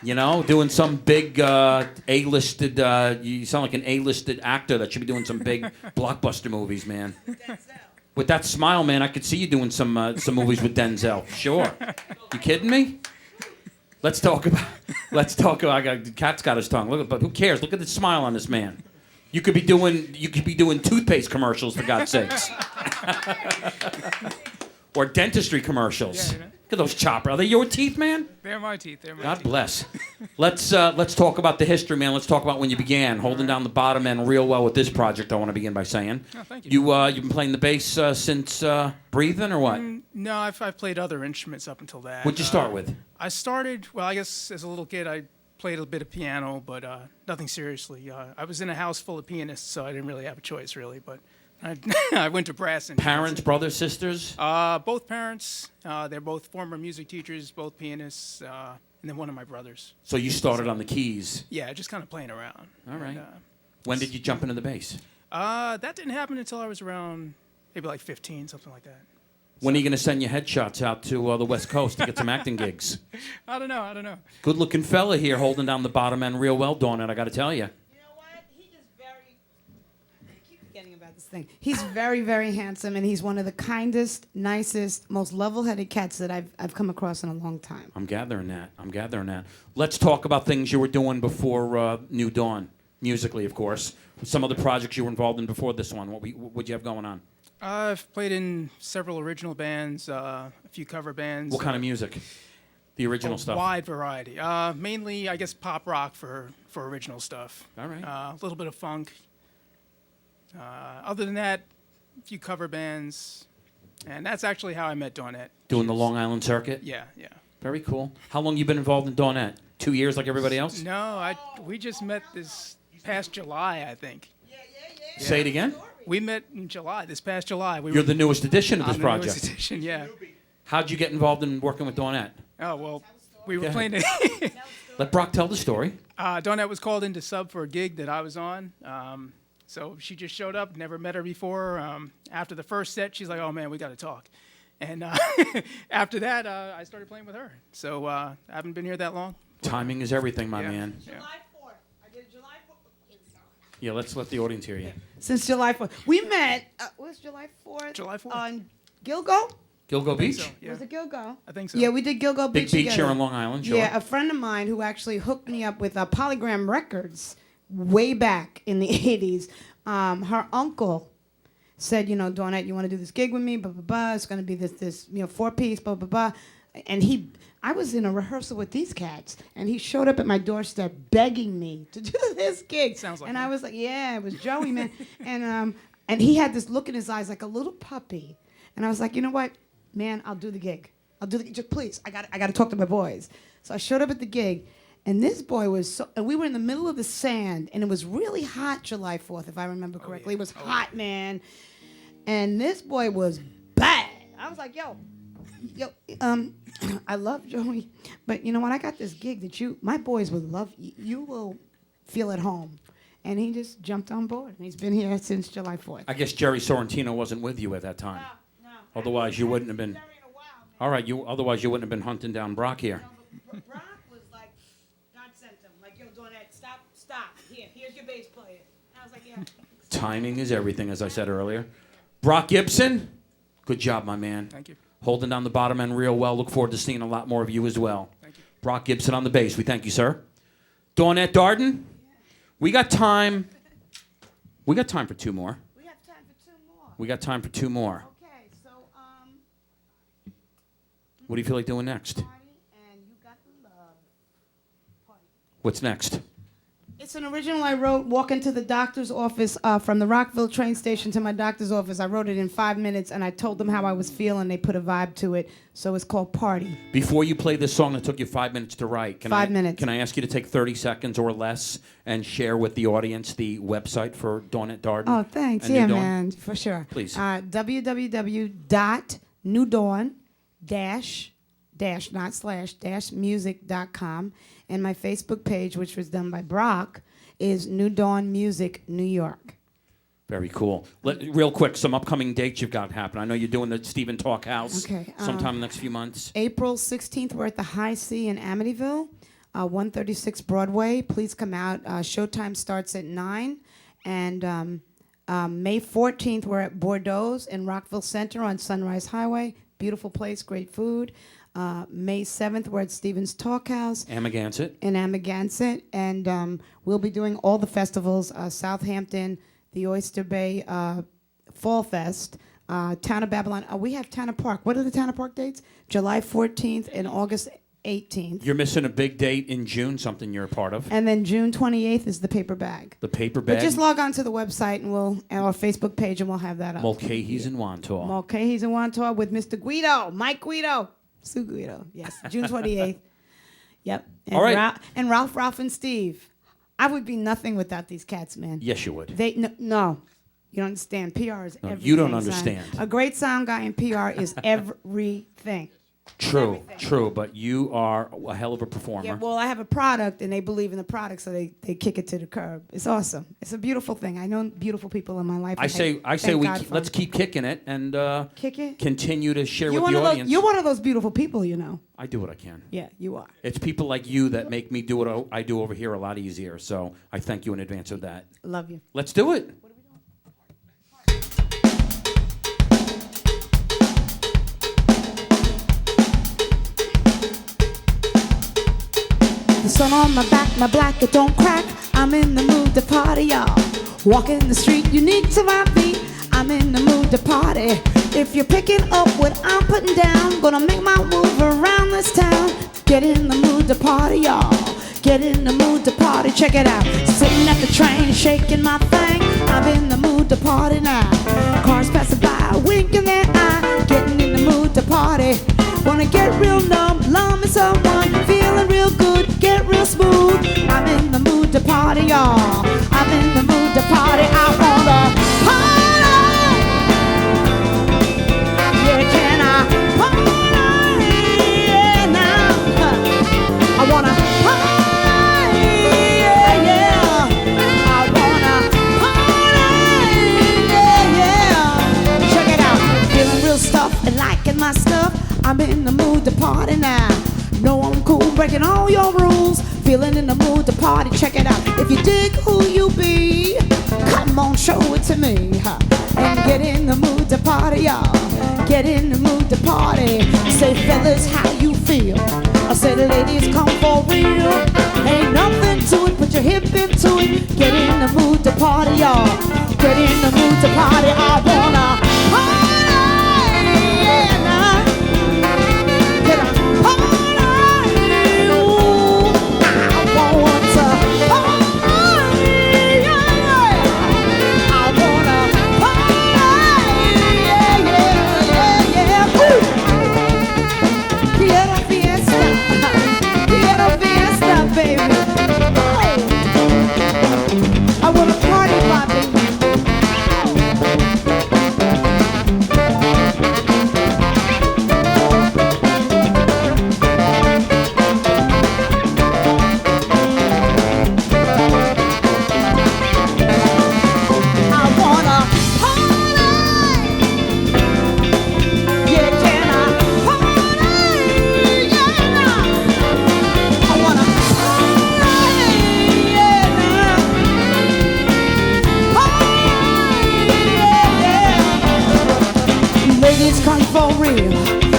Doing some big A-listed. You sound like an A-listed actor that should be doing some big blockbuster movies, man. With that smile, man, I could see you doing some movies with Denzel. Sure. You kidding me? Let's talk about. The cat's got his tongue. But who cares? Look at the smile on this man. You could be doing toothpaste commercials, for God's sakes. Or dentistry commercials. Yeah, Look at those chopper. Are they your teeth, man? They're my teeth. They're my God teeth. bless. Let's talk about the history, man. Let's talk about when you began, holding down the bottom end real well with this project. I want to begin by saying. Oh, thank you. You've been playing the bass since breathing, or what? No, I've played other instruments up until that. What'd you start with? I started, well, I guess as a little kid, I played a bit of piano, but nothing seriously. I was in a house full of pianists, so I didn't really have a choice, really. But I went to brass and Parents, brothers, sisters? both parents. They're both former music teachers, both pianists, and then one of my brothers. So you started on the keys. Yeah, just kind of playing around. All right. And, When did you jump into the bass? that didn't happen until I was around maybe like 15, something like that. When are you going to send your headshots out to the West Coast to get some acting gigs? I don't know. Good-looking fella here, holding down the bottom end real well, Dawnette, I got to tell you. You know what? He is very. I keep forgetting about this thing. He's very, very handsome, and he's one of the kindest, nicest, most level-headed cats that I've come across in a long time. I'm gathering that. Let's talk about things you were doing before New Dawn, musically, of course. Some of the projects you were involved in before this one. What'd you have going on? I've played in several original bands, a few cover bands. What kind of music? The original stuff? Wide variety. Mainly, I guess, pop rock for original stuff. All right. A little bit of funk. Other than that, a few cover bands. And that's actually how I met Dawnette. Doing the Long Island circuit? Yeah. Very cool. How long you been involved in Dawnette? 2 years like everybody else? No, we just met this past July, I think. Say it again? We met in July, this past July. You're the newest addition to this I'm the newest project. edition, yeah. How'd you get involved in working with Dawnette? Oh, well, we were Go playing ahead. it. Let Brock tell the story. Dawnette was called in to sub for a gig that I was on. So she just showed up, never met her before. After the first set, she's like, oh, man, we got to talk. And after that, I started playing with her. So I haven't been here that long. Timing is everything, my Yeah. man. Yeah. July 4th. I did July 4th. Yeah, let's let the audience hear you. Since July 4th. We met, was July 4th? July 4th. On Gilgo? Gilgo Beach? So, yeah. Was it Gilgo? I think so. Yeah, we did Gilgo Big Beach beach together. here on Long Island, sure. Yeah, a friend of mine who actually hooked me up with Polygram Records way back in the 80s. Her uncle said, you know, Dawnette, you want to do this gig with me? Blah, blah, blah. It's going to be this, you know, 4-piece, blah, blah, blah. And I was in a rehearsal with these cats, and he showed up at my doorstep begging me to do this gig. Sounds like and me. I was like, yeah, it was Joey, man. And he had this look in his eyes like a little puppy. And I was like, you know what, man, I'll do the gig. I'll do the gig. Just please, I got to talk to my boys. So I showed up at the gig, and this boy was and we were in the middle of the sand, and it was really hot July 4th, if I remember correctly. It was hot, man. And this boy was bad. I was like, yo, I love Joey, but you know what? I got this gig that my boys would love. You will feel at home. And he just jumped on board, and he's been here since July 4th. I guess Jerry Sorrentino wasn't with you at that time. No. Otherwise, you wouldn't have been. All right, otherwise you wouldn't have been hunting down Brock here. Brock was like, God sent him. Like, yo, Dawnette, stop. Here's your bass player. And I was like, yeah. Timing is everything, as I said earlier. Brock Gibson, good job, my man. Thank you. Holding down the bottom end real well. Look forward to seeing a lot more of you as well. Thank you. Brock Gibson on the bass. We thank you, sir. Dawnette Darden, we got time. We got time for two more. We have time for 2 more. We got time for 2 more. Okay, so, What do you feel like doing next? Party and You Got the Love. Party. What's next? It's an original I wrote walking to the doctor's office from the Rockville train station to my doctor's office. I wrote it in 5 minutes, and I told them how I was feeling. They put a vibe to it, so it's called Party. Before you play this song that took you 5 minutes to write, can 5 minutes. Can I ask you to take 30 seconds or less and share with the audience the website for Dawnette Darden? Oh, thanks. and Yeah, New Dawn? man, for sure. Please. www.newdawn-music.com. And my Facebook page, which was done by Brock, is New Dawn Music New York. Very cool. Real quick, some upcoming dates you've got happening. I know you're doing the Stephen Talk House Okay, sometime in the next few months. April 16th, we're at the High C in Amityville, 136 Broadway. Please come out. Showtime starts at 9. And May 14th, we're at Bordeaux's in Rockville Center on Sunrise Highway. Beautiful place, great food. May 7th, we're at Stephen's Talk House Amagansett. in Amagansett. And we'll be doing all the festivals, Southampton, the Oyster Bay Fall Fest, Town of Babylon. We have Town of Park. What are the Town of Park dates? July 14th and August 18th. You're missing a big date in June, something you're a part of. And then June 28th is the paper bag. The paper But bag. just log on to the website and our Facebook page, and we'll have that up. Mulcahy's in Wantaw. Mulcahy's in Wantaw with Mr. Guido, Mike Guido, Sue Guido. Yes, June 28th. Yep. And All right. And Ralph, and Steve. I would be nothing without these cats, man. Yes, you would. No. You don't understand. PR is everything. you don't son. understand. A great sound guy in PR is everything. True, everything. true, but you are a hell of a performer. Yeah, well, I have a product, and they believe in the product, so they kick it to the curb. It's awesome. It's a beautiful thing. I know beautiful people in my life. I say let's keep kicking it and kick it. continue to share You're with the one of audience. those, you're one of those beautiful people, you know. I do what I can. Yeah, you are. It's people like you that make me do what I do over here a lot easier. So I thank you in advance of that. Love you. Let's do it. The sun on my back, my blanket don't crack. I'm in the mood to party, y'all. Walking the street, unique to my feet. I'm in the mood to party. If you're picking up what I'm putting down, gonna make my move around this town. Get in the mood to party, y'all. Get in the mood to party, check it out. Sitting at the train, shaking my thing. I'm in the mood to party now. Cars passing by, winking their eye. Getting in the mood to party. Wanna get real numb, love me someone. Feeling real good, get real smooth. I'm in the mood to party, y'all. I'm in the mood to party. I wanna party. mood to party now. Know I'm cool, breaking all your rules. Feeling in the mood to party, check it out. If you dig who you be, come on, show it to me. Huh? And get in the mood to party, y'all. Get in the mood to party. Say, fellas, how you feel? I say, the ladies, come for real. Ain't nothing to it, put your hip into it. Get in the mood to party, y'all. Get in the mood to party. I wanna party, yeah, nah. Get a party, ooh. I want to party, yeah, yeah. I wanna party, yeah, yeah, yeah, yeah. Ooh. Quiero fiesta, quiero fiesta, baby. I wanna party, my baby. Come for real.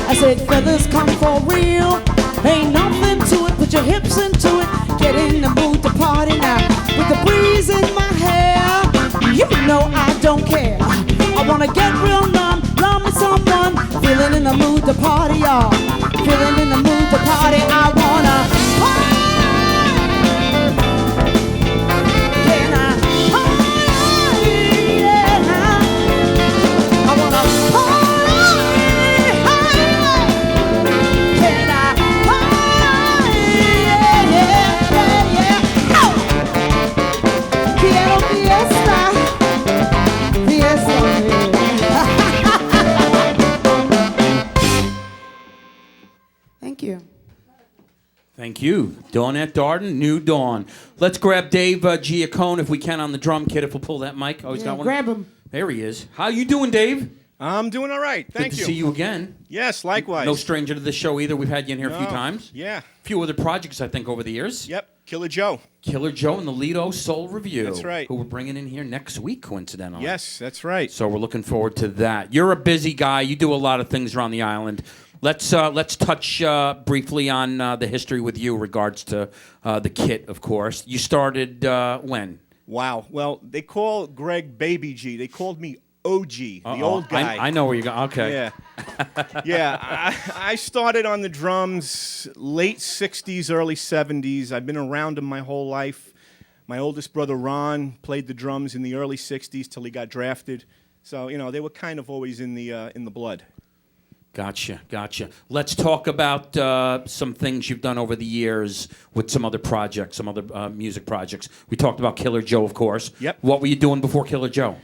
I said, fellas, come for real. Ain't nothing to it, put your hips into it. Get in the mood to party now. With the breeze in my hair, you know I don't care. I wanna get real numb, love with someone. Feeling in the mood to party, y'all. Feeling in the mood to party. I wanna party. Can I party? Yeah. I wanna party. Thank you. Thank you. Dawnette Darden, New Dawn. Let's grab Dave Giacone if we can on the drum kit, if we'll pull that mic. Oh, he's got one. Grab him. There he is. How you doing, Dave? I'm doing all right. Thank Good you. to see you again. Yes, likewise. No stranger to this show either. We've had you in here a few times. Yeah. A few other projects, I think, over the years. Yep. Killer Joe. Killer Joe and the Lido Soul Review. That's right. Who we're bringing in here next week, coincidentally. Yes, that's right. So we're looking forward to that. You're a busy guy. You do a lot of things around the island. Let's touch briefly on the history with you in regards to the kit, of course. You started when? Wow. Well, they call Greg Baby G. They called me OG, the old guy. I know where you go. Okay. Yeah. Yeah. I started on the drums late 60s, early 70s. I've been around them my whole life. My oldest brother, Ron, played the drums in the early 60s till he got drafted. So, you know, they were kind of always in the blood. Gotcha. Let's talk about some things you've done over the years with some other projects, some other music projects. We talked about Killer Joe, of course. Yep. What were you doing before Killer Joe?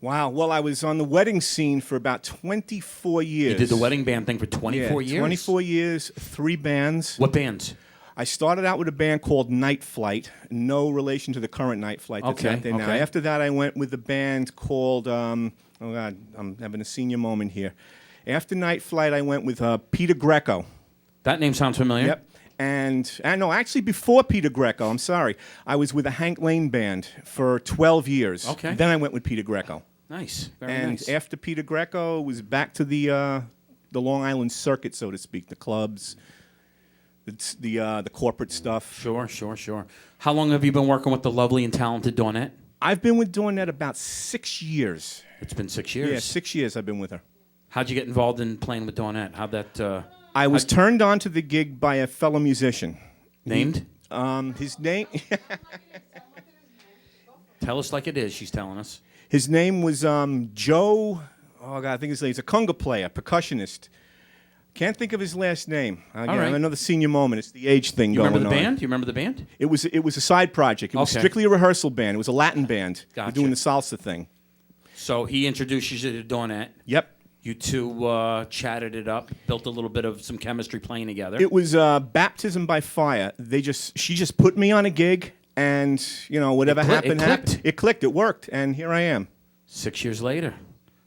Wow. Well, I was on the wedding scene for about 24 years. You did the wedding band thing for 24 years? 24 years, 3 bands. What bands? I started out with a band called Night Flight, no relation to the current Night Flight that's out there now. Okay. After that, I went with a band called, oh God, I'm having a senior moment here. After Night Flight, I went with Peter Greco. That name sounds familiar. Yep. And no, actually before Peter Greco, I'm sorry, I was with a Hank Lane band for 12 years. Okay. Then I went with Peter Greco. Nice. Very And nice. after Peter Greco, it was back to the Long Island circuit, so to speak, the clubs, the corporate stuff. Sure. How long have you been working with the lovely and talented Dawnette? I've been with Dawnette about 6 years. It's been 6 years. Yeah, 6 years I've been with her. How'd you get involved in playing with Dawnette? How'd that... I was turned on to the gig by a fellow musician. Named? His name... Tell us like it is, she's telling us. His name was Joe... Oh, God, I think he's a conga player, percussionist. Can't think of his last name. Again, right. Another senior moment. It's the age thing You going remember the on. band? You remember the band? It was a side project. It was Okay. strictly a rehearsal band. It was a Latin band. Gotcha. We're doing the salsa thing. So he introduced you to Dawnette. Yep. You two chatted it up, built a little bit of some chemistry playing together. It was baptism by fire. She just put me on a gig, and whatever happened. It clicked. It worked, and here I am. 6 years later.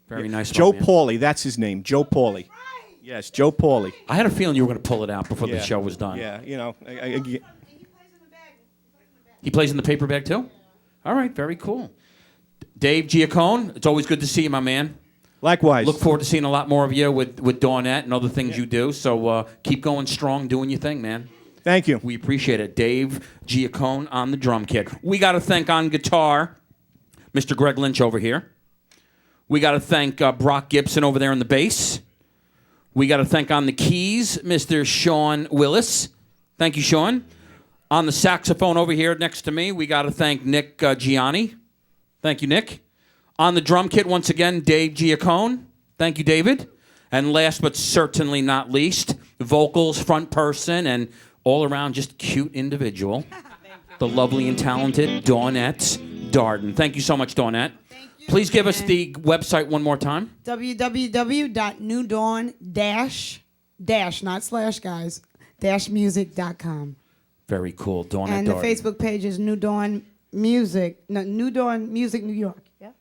Very nice. Joe man. Pauly, that's his name. Joe Pauly. Yes, Joe Pauly. I had a feeling you were going to pull it out before the Yeah. show was done. Yeah, you know. He plays in the paper bag too? All right, very cool. Dave Giacone, it's always good to see you, my man. Likewise. Look forward to seeing a lot more of you with Dawnette and other things you do. So keep going strong, doing your thing, man. Thank you. We appreciate it. Dave Giacone on the drum kit. We got to thank on guitar, Mr. Greg Lynch over here. We got to thank Brock Gibson over there on the bass. We got to thank on the keys, Mr. Sean Willis. Thank you, Sean. On the saxophone over here next to me, we got to thank Nick Gianni. Thank you, Nick. On the drum kit, once again, Dave Giacone. Thank you, David. And last but certainly not least, vocals, front person, and all around just cute individual, the lovely and talented Dawnette Darden. Thank you so much, Dawnette. Please give us the website one more time. www.newdawn- not slash guys, -music.com. Very cool, Dawnette And the Darden. Facebook page is New Dawn Music. No, New Dawn Music New York. Yeah?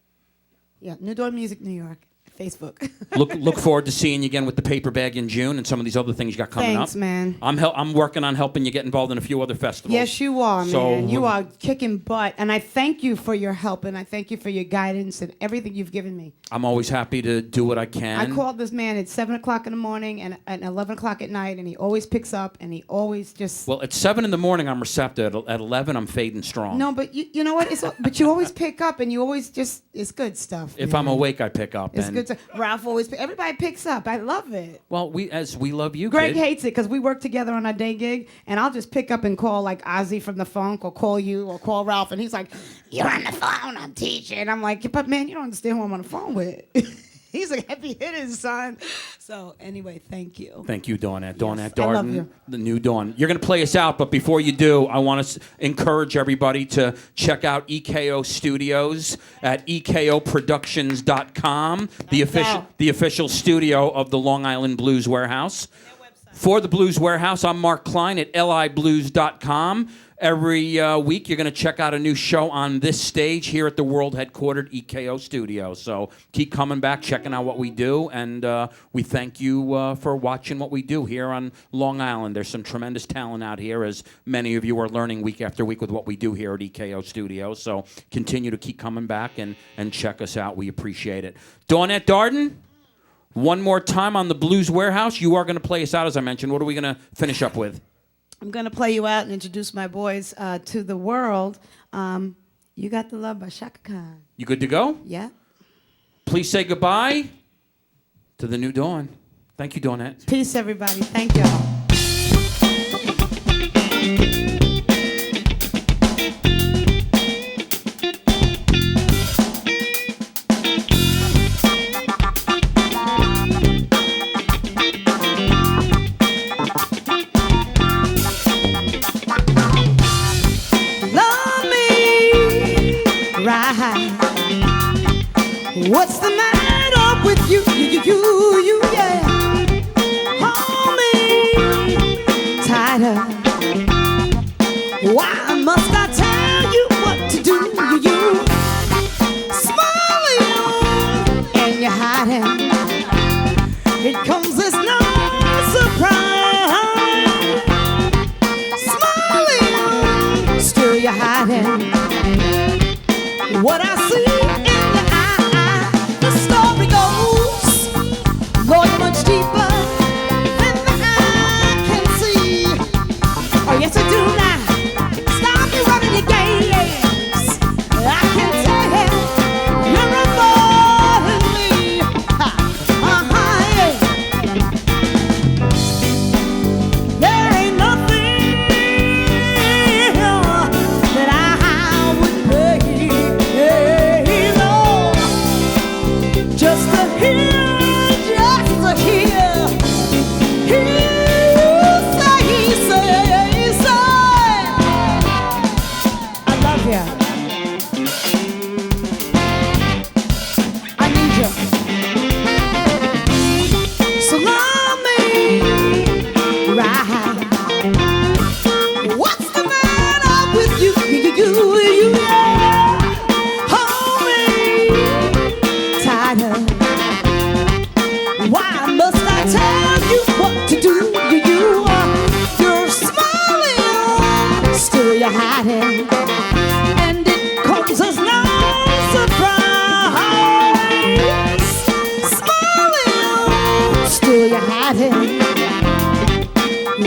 Yeah, New Dawn Music New York. Facebook. Look forward to seeing you again with the paper bag in June and some of these other things you got coming Thanks, up. man. I'm working on helping you get involved in a few other festivals. Yes, you are, So, man. You are kicking butt. And I thank you for your help, and I thank you for your guidance and everything you've given me. I'm always happy to do what I can. I called this man at 7 o'clock in the morning and at 11 o'clock at night, and he always picks up, and he always just... Well, at 7 in the morning, I'm receptive. At 11, I'm fading strong. No, but you know what? But you always pick up, and you always just... It's good stuff. If man. I'm awake, I pick up. It's and, good stuff. Ralph always... Everybody picks up. I love it. Well, we love you, Greg kid. hates it because we work together on our day gig, and I'll just pick up and call like Ozzy from the Funk, or call you, or call Ralph, and he's like, "You're on the phone, I'm teaching." And I'm like, "But man, you don't understand who I'm on the phone with." He's a heavy hitter, son. So anyway, thank you. Thank you, Dawnette. Dawnette I Darden, love you. the new Dawn. You're going to play us out, but before you do, I want to encourage everybody to check out EKO Studios at ekoproductions.com, the official studio of the Long Island Blues Warehouse. For the Blues Warehouse, I'm Mark Klein at liblues.com. Every week, you're going to check out a new show on this stage here at the world-headquartered EKO Studio. So keep coming back, checking out what we do, and we thank you for watching what we do here on Long Island. There's some tremendous talent out here, as many of you are learning week after week with what we do here at EKO Studio. So continue to keep coming back and check us out. We appreciate it. Dawnette Darden, one more time on the Blues Warehouse. You are going to play us out, as I mentioned. What are we going to finish up with? I'm going to play you out and introduce my boys to the world. You Got the Love by Shaka Khan. You good to go? Yeah. Please say goodbye to the new Dawn. Thank you, Dawnette. Peace, everybody. Thank y'all. What's the matter with you, yeah? Hold me tighter. Why must I tell you what to do, you? Smiling and you're hiding. It comes as no surprise. Smiling, still you're hiding. What I see in your eye, the story goes, Lord, much deeper than the eye can see.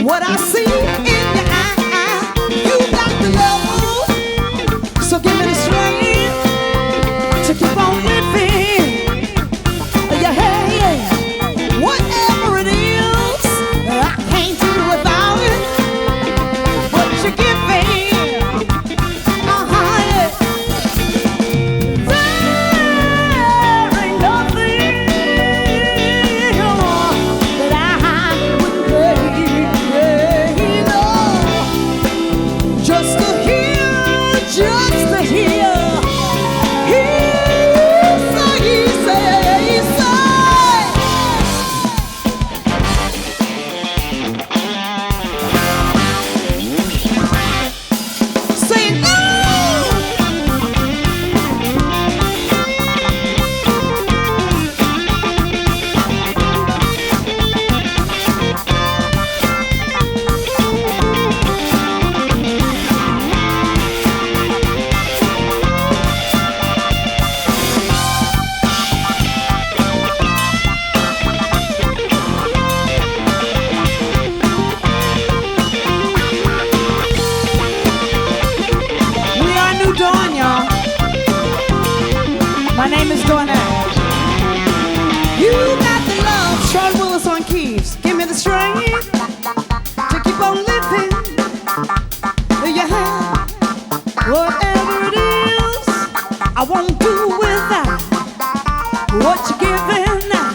what I see in your eye. You got the love, so give me the strength to keep on living. Yeah, yeah. Whatever it is, I can't do without it. What you give me, yeah. There ain't nothing that I wouldn't pay, no. Just to hear, say no. We are New Dawn, y'all. My name is DAWNETTE. You got the love, Sean Willis on keys. Give me the strength to keep on living. Yeah, whatever it is, I won't do without what you're giving now.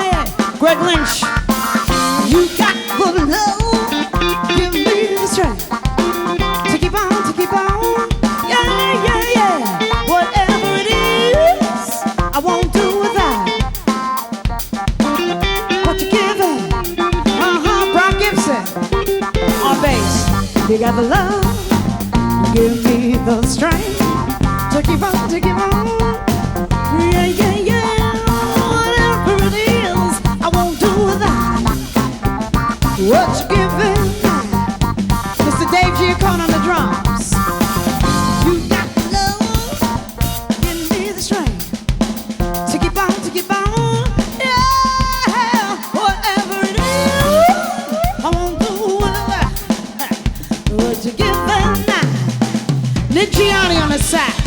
Yeah. Greg Lynch, you got the love. Give me the strength to keep on, yeah, yeah, yeah. Whatever it is, I won't do without what you're giving. Brock Gibson on bass. You got the love, give me the strength to keep on, yeah, yeah, yeah. Whatever it is, I won't do without what you're giving. Mr. Dave GIACONE on the drums. You got the love, give me the strength to keep on, yeah. Whatever it is, I won't do without what you're giving now. Nick GIANI on the sax.